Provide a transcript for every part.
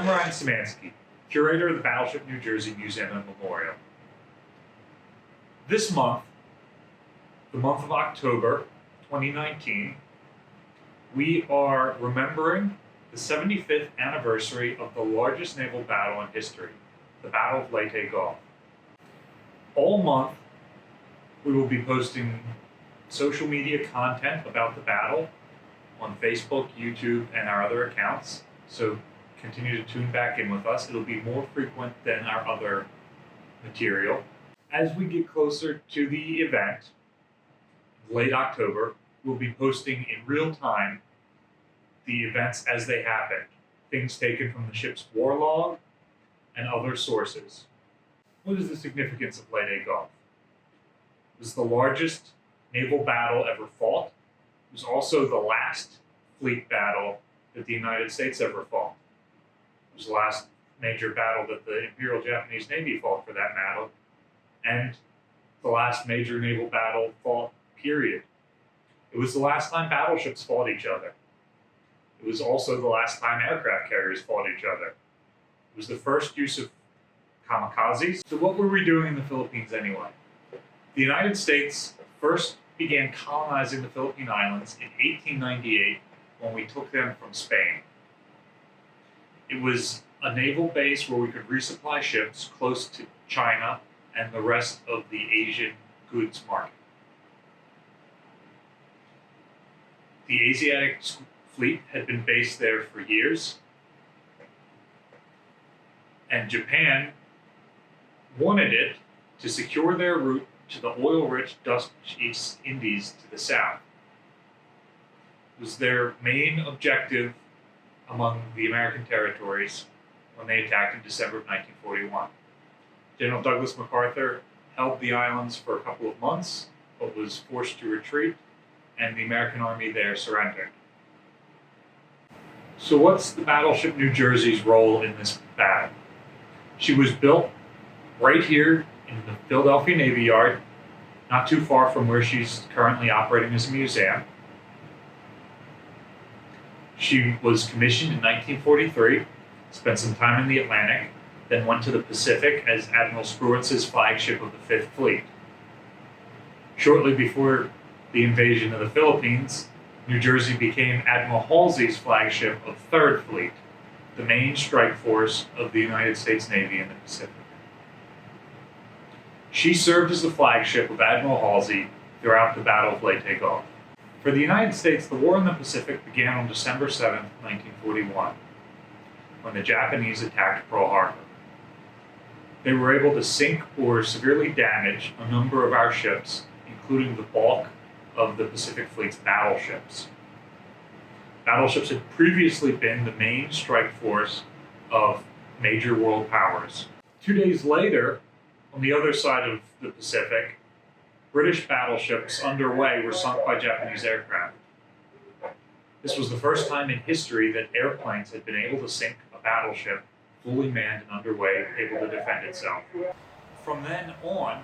I'm Ryan Szymanski, curator of the Battleship New Jersey Museum and Memorial. This month, the month of October 2019, we are remembering the 75th anniversary of the largest naval battle in history, the Battle of Leyte Gulf. All month, we will be posting social media content about the battle on Facebook, YouTube, and our other accounts, so continue to tune back in with us. It'll be more frequent than our other material. As we get closer to the event, late October, we'll be posting in real time the events as they happened, things taken from the ship's war log and other sources. What is the significance of Leyte Gulf? It was the largest naval battle ever fought. It was also the last fleet battle that the United States ever fought. It was the last major battle that the Imperial Japanese Navy fought, for that matter, and the last major naval battle fought, period. It was the last time battleships fought each other. It was also the last time aircraft carriers fought each other. It was the first use of kamikazes. So what were we doing in the Philippines anyway? The United States first began colonizing the Philippine Islands in 1898 when we took them from Spain. It was a naval base where we could resupply ships close to China and the rest of the Asian goods market. The Asiatic fleet had been based there for years, and Japan wanted it to secure their route to the oil-rich Dutch East Indies to the south. It was their main objective among the American territories when they attacked in December of 1941. General Douglas MacArthur held the islands for a couple of months, but was forced to retreat, and the American army there surrendered. So what's the Battleship New Jersey's role in this battle? She was built right here in the Philadelphia Navy Yard, not too far from where she's currently operating as a museum. She was commissioned in 1943, spent some time in the Atlantic, then went to the Pacific as Admiral Spruitz's flagship of the Fifth Fleet. Shortly before the invasion of the Philippines, New Jersey became Admiral Halsey's flagship of Third Fleet, the main strike force of the United States Navy in the Pacific. She served as the flagship of Admiral Halsey throughout the Battle of Leyte Gulf. For the United States, the war in the Pacific began on December 7, 1941, when the Japanese attacked Pearl Harbor. They were able to sink or severely damage a number of our ships, including the bulk of the Pacific Fleet's battleships. Battleships had previously been the main strike force of major world powers. 2 days later, on the other side of the Pacific, British battleships underway were sunk by Japanese aircraft. This was the first time in history that airplanes had been able to sink a battleship fully manned and underway, able to defend itself. From then on,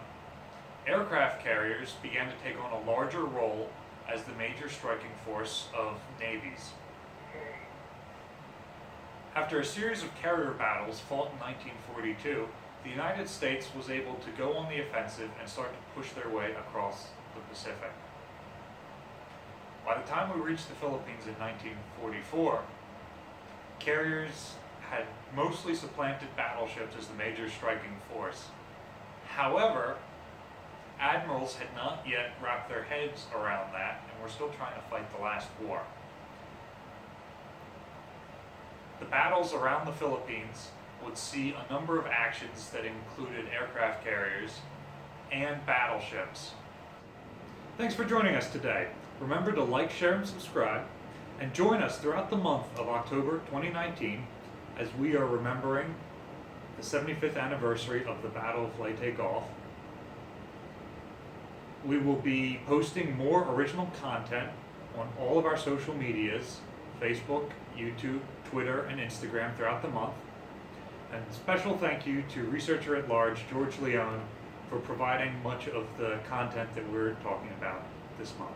aircraft carriers began to take on a larger role as the major striking force of navies. After a series of carrier battles fought in 1942, the United States was able to go on the offensive and start to push their way across the Pacific. By the time we reached the Philippines in 1944, carriers had mostly supplanted battleships as the major striking force. However, admirals had not yet wrapped their heads around that and were still trying to fight the last war. The battles around the Philippines would see a number of actions that included aircraft carriers and battleships. Thanks for joining us today. Remember to like, share, and subscribe, and join us throughout the month of October 2019 as we are remembering the 75th anniversary of the Battle of Leyte Gulf. We will be posting more original content on all of our social medias, Facebook, YouTube, Twitter, and Instagram throughout the month. And special thank you to researcher at large George Leone for providing much of the content that we're talking about this month.